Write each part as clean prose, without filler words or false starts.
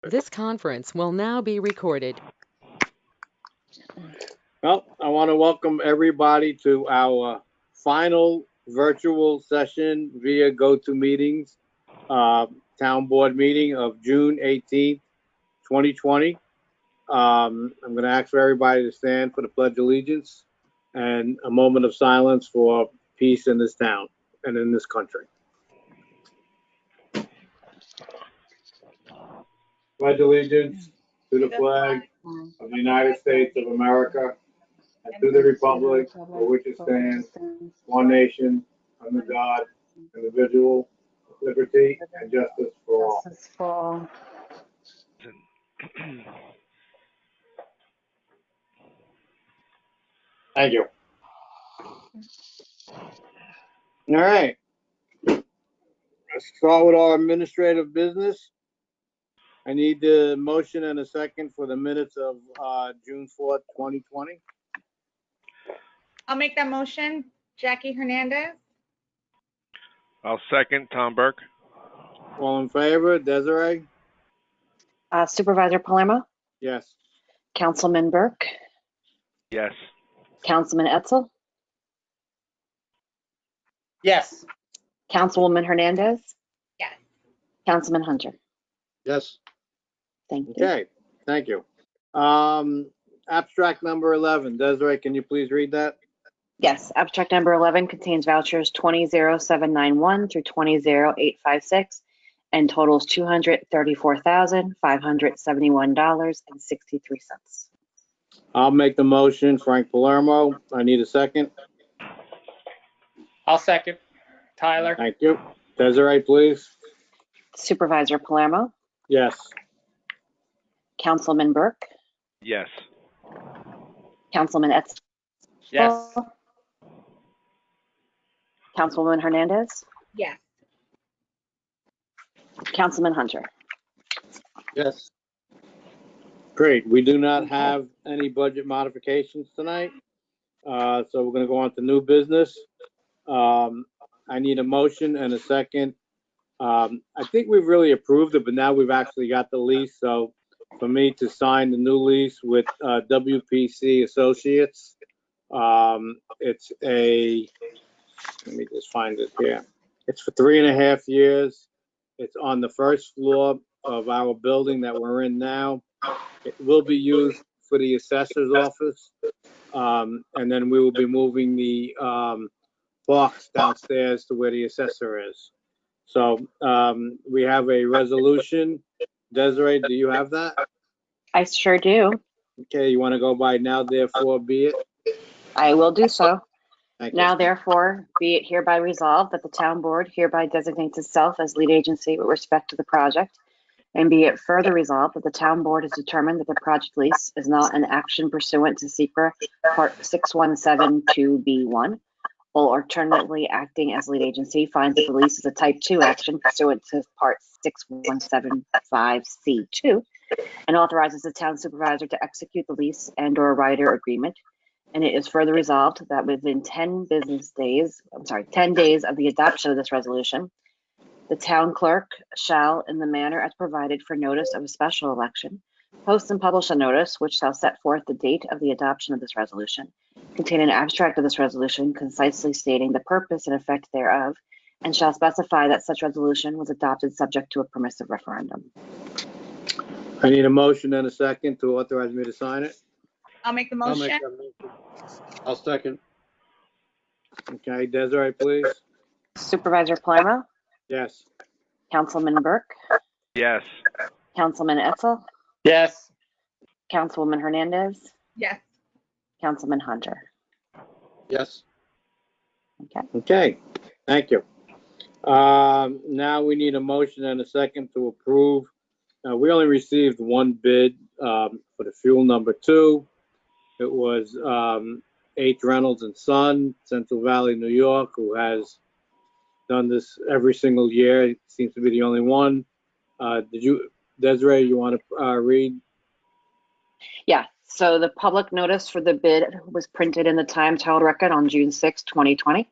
This conference will now be recorded. Well, I want to welcome everybody to our final virtual session via GoToMeetings town board meeting of June 18th, 2020. I'm going to ask for everybody to stand for the Pledge of Allegiance and a moment of silence for peace in this town and in this country. Pledge allegiance to the flag of the United States of America and to the republic for which it stands, one nation, under God, individual, liberty and justice for all. Thank you. All right. Let's start with our administrative business. I need the motion and a second for the minutes of June 4th, 2020. I'll make that motion. Jackie Hernandez? I'll second. Tom Burke. All in favor? Desiree? Supervisor Palermo, Yes. Councilman Burke, Yes. Councilman Etzel, Yes. Councilwoman Hernandez, Yes. Councilman Hunter. Yes. Thank you. Okay, thank you. Abstract number 11. Desiree, can you please read that? Yes, abstract number 11 contains vouchers 200791 through 200856 and totals $234,571.63. I'll make the motion. Frank Palermo. I need a second. I'll second. Tyler? Thank you. Desiree, please. Supervisor Palermo, Yes. Councilman Burke, Yes. Councilman Etzel, Yes. Councilwoman Hernandez, Yes. Councilman Hunter. Yes. Great. We do not have any budget modifications tonight. So we're going to go on to new business. I need a motion and a second. I think we've really approved it, but now we've actually got the lease. So for me to sign the new lease with WPC Associates, it's let me just find it here. It's for 3.5 years. It's on the first floor of our building that we're in now. It will be used for the assessor's office. And then we will be moving the box downstairs to where the assessor is. So we have a resolution. Desiree, do you have that? I sure do. Okay, you want to go by now, therefore, be it? I will do so. Thank you. Now, therefore, be it hereby resolved that the town board hereby designates itself as lead agency with respect to the project, and be it further resolved that the town board has determined that the project lease is not an action pursuant to SECRA Part 6172B1, or alternatively acting as lead agency finds that the lease is a Type 2 action pursuant to Part 6175C2, and authorizes the town supervisor to execute the lease and/or rider agreement. And it is further resolved that within 10 days of the adoption of this resolution, the town clerk shall, in the manner as provided for notice of a special election, post and publish a notice which shall set forth the date of the adoption of this resolution, contain an abstract of this resolution concisely stating the purpose and effect thereof, and shall specify that such resolution was adopted subject to a permissive referendum. I need a motion and a second to authorize me to sign it. I'll make the I'll motion. make that motion. I'll second. Okay, Desiree, please. Supervisor Palermo, Yes. Councilman Burke, Yes. Councilman Etzel, Yes. Councilwoman Hernandez, Yes. Councilman Hunter. Yes. Okay. Okay, thank you. Now we need a motion and a second to approve. We only received one bid for the fuel number 2. It was H. Reynolds and Son, Central Valley, New York, who has done this every single year. It seems to be the only one. Desiree, you want to read? Yeah, so the public notice for the bid was printed in the Times Herald Record on June 6, 2020,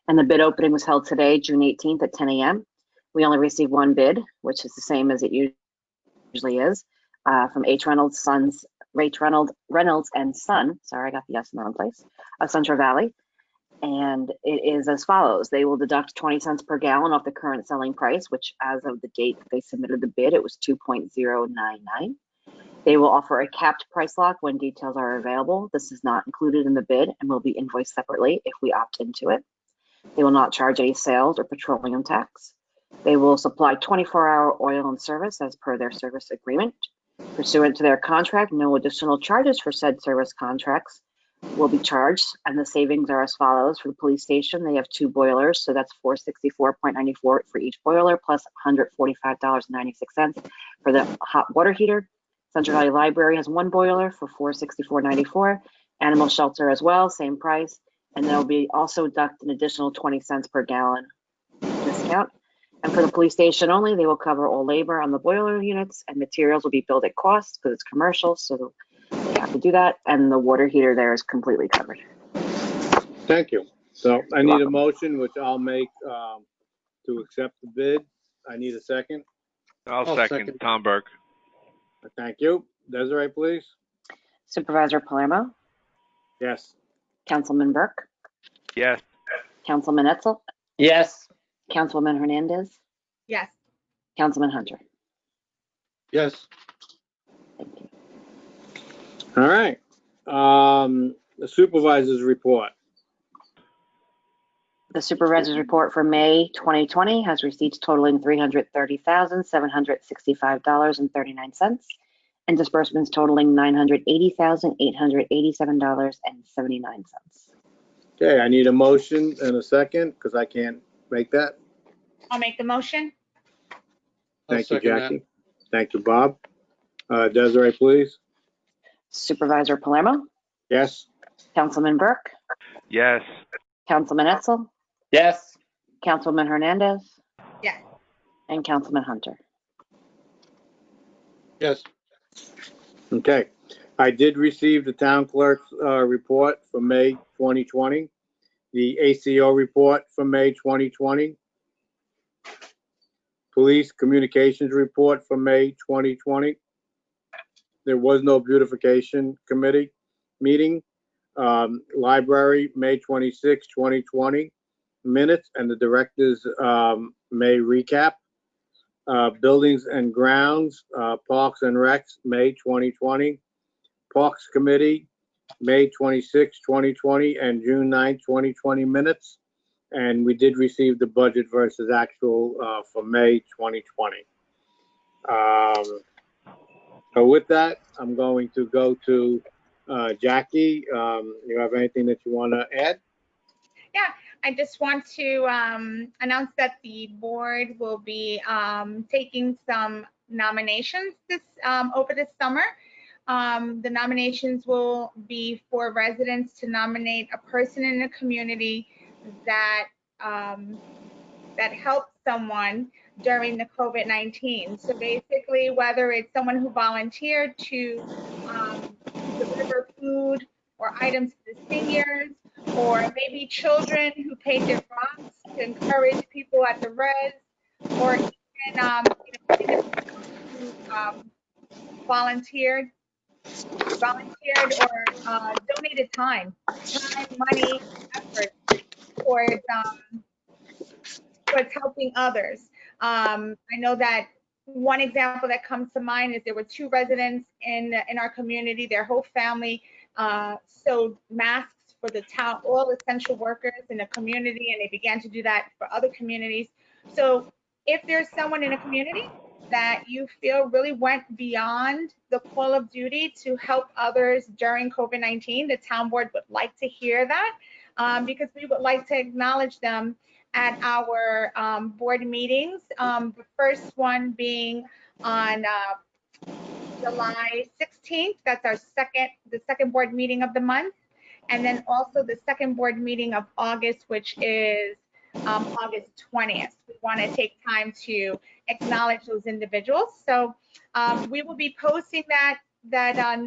and the bid opening was held today, June 18th at 10 a.m. We only received one bid, which is the same as it usually is, from Reynolds and Son. Sorry, I got the S in the wrong place. Of Central Valley. And it is as follows. They will deduct 20 cents per gallon off the current selling price, which as of the date that they submitted the bid, it was 2.099. They will offer a capped price lock when details are available. This is not included in the bid and will be invoiced separately if we opt into it. They will not charge any sales or petroleum tax. They will supply 24-hour oil and service as per their service agreement. Pursuant to their contract, no additional charges for said service contracts will be charged, and the savings are as follows. For the police station, they have 2 boilers, so that's $464.94 for each boiler, plus $145.96 for the hot water heater. Central Valley Library has 1 boiler for $464.94. Animal shelter as well, same price, and they'll be also deduct an additional 20 cents per gallon discount. And for the police station only, they will cover all labor on the boiler units, and materials will be billed at cost because it's commercial, so they have to do that. And the water heater there is completely covered. Thank you. So I need a welcome. motion, which I'll make to accept the bid. I need a second. I'll second Tom Burke. Thank you. Desiree, please. Supervisor Palermo, Yes. Councilman Burke, Yes. Councilman Etzel, Yes. Councilwoman Hernandez, Yes. Councilman Hunter. Yes. Thank you. All right. The supervisor's report. The supervisor's report for May 2020 has receipts totaling $330,765.39 and disbursements totaling $980,887.79. Okay, I need a motion and a second because I can't make that. I'll make the motion. Thank you, Jackie. Thank you, Bob. Desiree, please. Supervisor Palermo, Yes. Councilman Burke, Yes. Councilman Etzel, Yes. Councilwoman Hernandez, Yes. and Councilman Hunter. Yes. Okay. I did receive the town clerk's report for May 2020, the ACO report for May 2020, police communications report for May 2020. There was no beautification committee meeting. Library, May 26, 2020 minutes and the director's May recap. Buildings and grounds, Parks and Recs, May 2020. Parks Committee, May 26, 2020 and June 9, 2020 minutes. And we did receive the budget versus actual for May 2020. So with that, I'm going to go to Jackie. You have anything that you want to add? Yeah, I just want to announce that the board will be taking some nominations over this summer. The nominations will be for residents to nominate a person in the community that helped someone during the COVID-19. So basically, whether it's someone who volunteered to deliver food or items to the seniors, or maybe children who paid their bronze to encourage people at the res, or even who volunteered or donated time, money, effort towards helping others. I know that one example that comes to mind is there were 2 residents in our community. Their whole family sewed masks for the town, all essential workers in the community, and they began to do that for other communities. So if there's someone in a community that you feel really went beyond the call of duty to help others during COVID-19, the town board would like to hear that because we would like to acknowledge them at our board meetings. The first one being on July 16th. That's the second board meeting of the month. And then also the second board meeting of August, which is August 20th. We want to take time to acknowledge those individuals. So we will be posting that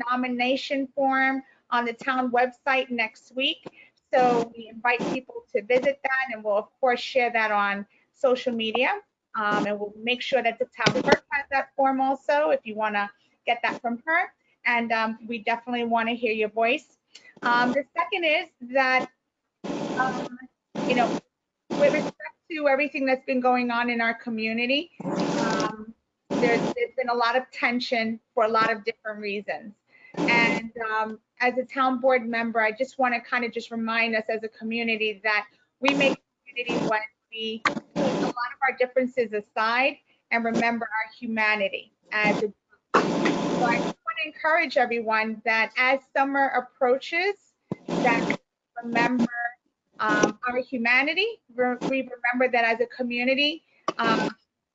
nomination form on the town website next week. So we invite people to visit that, and we'll of course share that on social media. And we'll make sure that the town clerk has that form also, if you want to get that from her. And we definitely want to hear your voice. The second is that, you know, with respect to everything that's been going on in our community, there's been a lot of tension for a lot of different reasons. And as a town board member, I just want to kind of just remind us as a community that we make community when we put a lot of our differences aside and remember our humanity as a group. So I just want to encourage everyone that as summer approaches, that we remember our humanity. We remember that as a community,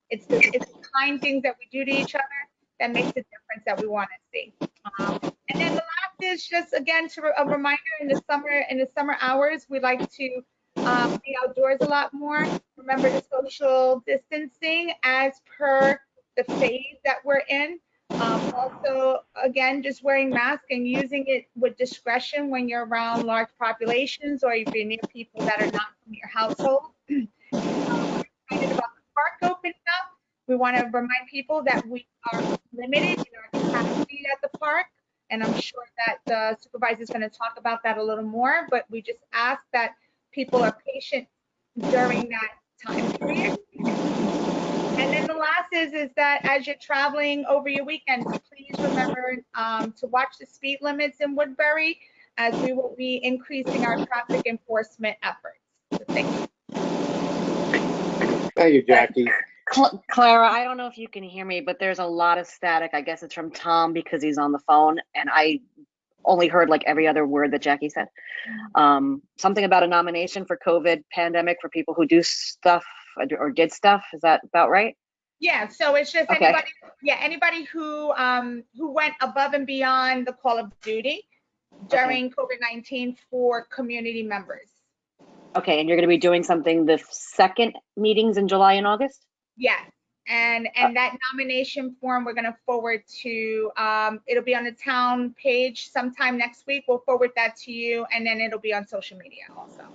it's the kind things that we do to each other that makes the difference that we want to see. And then the last is just again a reminder in the summer hours we like to be outdoors a lot more. Remember the social distancing as per the phase that we're in. Also, again, just wearing masks and using it with discretion when you're around large populations or if you're near people that are not from your household. We're excited about the park opening up. We want to remind people that we are limited in our capacity at the park. And I'm sure that the supervisor is going to talk about that a little more, but we just ask that people are patient during that time period. And then the last is that as you're traveling over your weekends, please remember to watch the speed limits in Woodbury as we will be increasing our traffic enforcement efforts. So thank you. Thank you, Jackie. Clara, I don't know if you can hear me, but there's a lot of static. I guess it's from Tom because he's on the phone, and I only heard like every other word that Jackie said. Something about a nomination for COVID pandemic for people who do stuff or did stuff. Is that about right? Yeah, so it's just Okay. anybody who went above and beyond the call of duty during COVID-19 for community members. Okay, and you're going to be doing something the second meetings in July and August? Yes, and that nomination form we're going to forward to, it'll be on the town page sometime next week. We'll forward that to you, and then it'll be on social media also.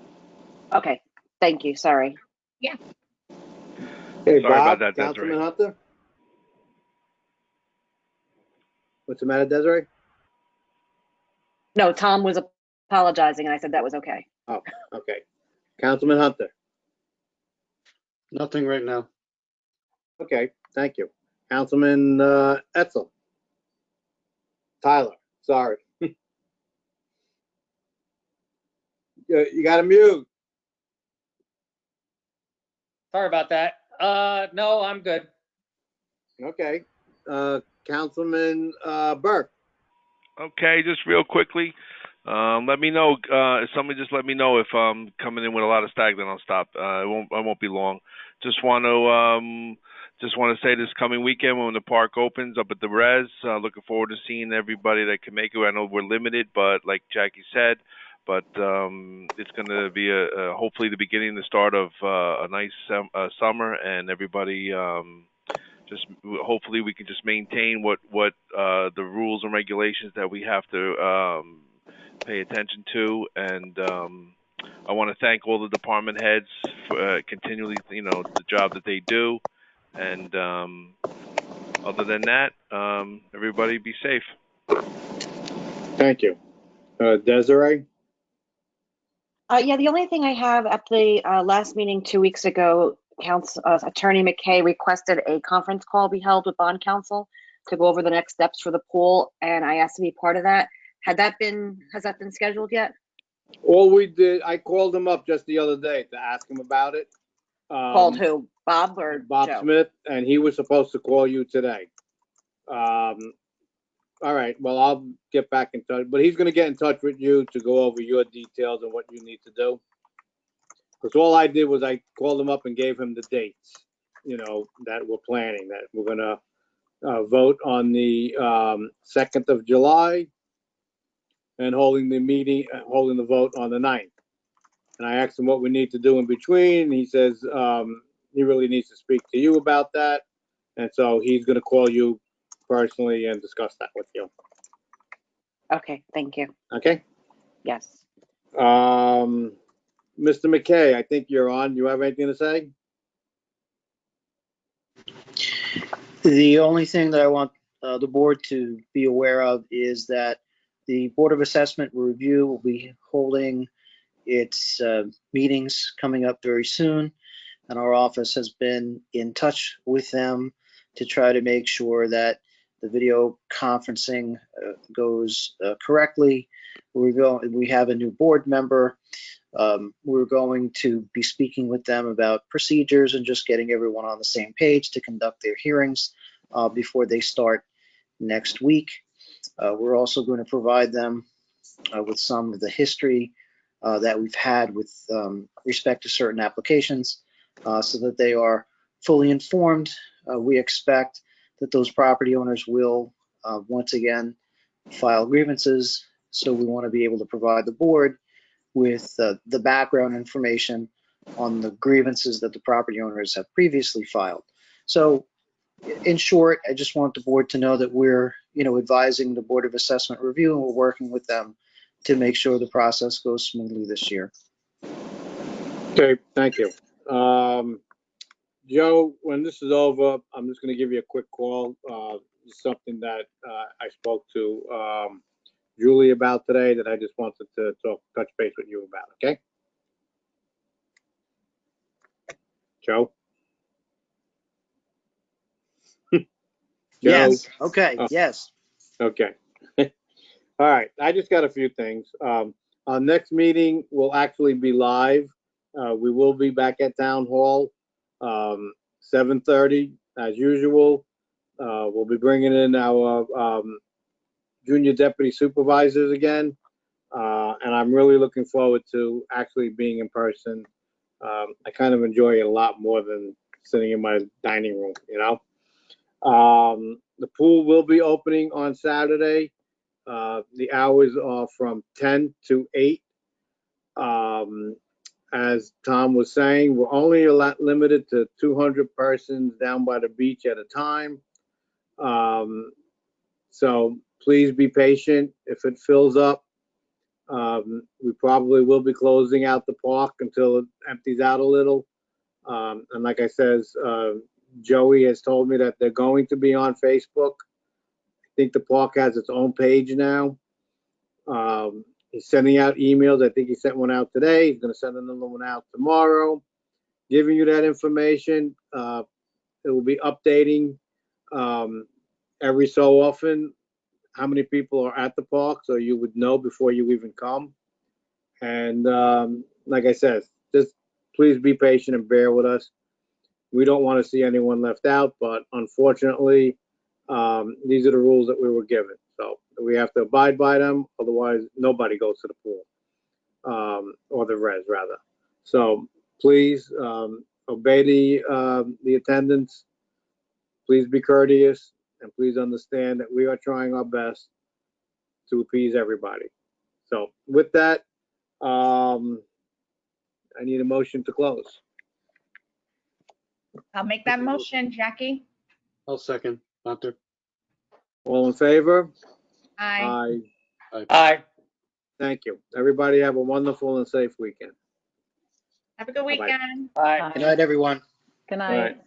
Okay, thank you, sorry. Yeah. Hey, Sorry Bob, about that, Desiree. Councilman Hunter? What's the matter, Desiree? No, Tom was apologizing, and I said that was okay. Oh, okay. Councilman Hunter? Nothing right now. Okay, thank you. Councilman Etzel? Tyler, sorry. You got to mute. Sorry about that. No, I'm good. Okay. Councilman Burke? Okay, just real quickly, let me know. Somebody just let me know if I'm coming in with a lot of stag, then I'll stop. I won't be long. Just want to say this coming weekend when the park opens up at the Res, looking forward to seeing everybody that can make it. I know we're limited, but like Jackie said, but it's going to be hopefully the beginning, the start of a nice summer, and everybody just hopefully we can just maintain what the rules and regulations that we have to pay attention to. And I want to thank all the department heads for continually, the job that they do. And other than that, everybody be safe. Thank you. Desiree? Yeah, the only thing I have at the last meeting 2 weeks ago, Attorney McKay requested a conference call be held with bond counsel to go over the next steps for the pool, and I asked to be part of that. Has that been scheduled yet? All we did, I called him up just the other day to ask him about it. Called who? Bob or Bob Joe? Smith, and he was supposed to call you today. All right, well, I'll get back in touch, but he's going to get in touch with you to go over your details and what you need to do. Because all I did was I called him up and gave him the dates, that we're planning, that we're going to vote on the 2nd of July and holding the vote on the 9th. And I asked him what we need to do in between. And he says he really needs to speak to you about that. And so he's going to call you personally and discuss that with you. Okay, thank you. Okay? Yes. Mr. McKay, I think you're on. Do you have anything to say? The only thing that I want the board to be aware of is that the Board of Assessment Review will be holding its meetings coming up very soon, and our office has been in touch with them to try to make sure that the video conferencing goes correctly. We have a new board member. We're going to be speaking with them about procedures and just getting everyone on the same page to conduct their hearings before they start next week. We're also going to provide them with some of the history that we've had with respect to certain applications so that they are fully informed. We expect that those property owners will once again file grievances. So we want to be able to provide the board with the background information on the grievances that the property owners have previously filed. So in short, I just want the board to know that we're, advising the Board of Assessment Review, and we're working with them to make sure the process goes smoothly this year. Okay, thank you. Joe, when this is over, I'm just gonna give you a quick call. Something that I spoke to Julie about today that I just wanted to touch base with you about, okay? Joe? Joe? Yes, okay, Oh. yes. Okay. All right, I just got a few things. Our next meeting will actually be live. We will be back at Town Hall, 7:30 as usual. We'll be bringing in our junior deputy supervisors again. And I'm really looking forward to actually being in person. I kind of enjoy it a lot more than sitting in my dining room, The pool will be opening on Saturday. The hours are from 10 to 8. As Tom was saying, we're only limited to 200 persons down by the beach at a time. So please be patient. If it fills up, we probably will be closing out the park until it empties out a little. And like I says, Joey has told me that they're going to be on Facebook. I think the park has its own page now. He's sending out emails. I think he sent one out today. He's going to send another one out tomorrow, giving you that information. It will be updating every so often how many people are at the park, so you would know before you even come. And like I said, just please be patient and bear with us. We don't want to see anyone left out, but unfortunately, these are the rules that we were given. So we have to abide by them. Otherwise, nobody goes to the pool, or the res rather. So please obey the attendance. Please be courteous, and please understand that we are trying our best to appease everybody. So with that, I need a motion to close. I'll make that motion, Jackie. I'll second, Hunter. All in favor? Aye. Aye. Thank you. Everybody have a wonderful and safe weekend. Have a good Bye-bye. weekend. Aye. Good night, everyone. Good All night. right.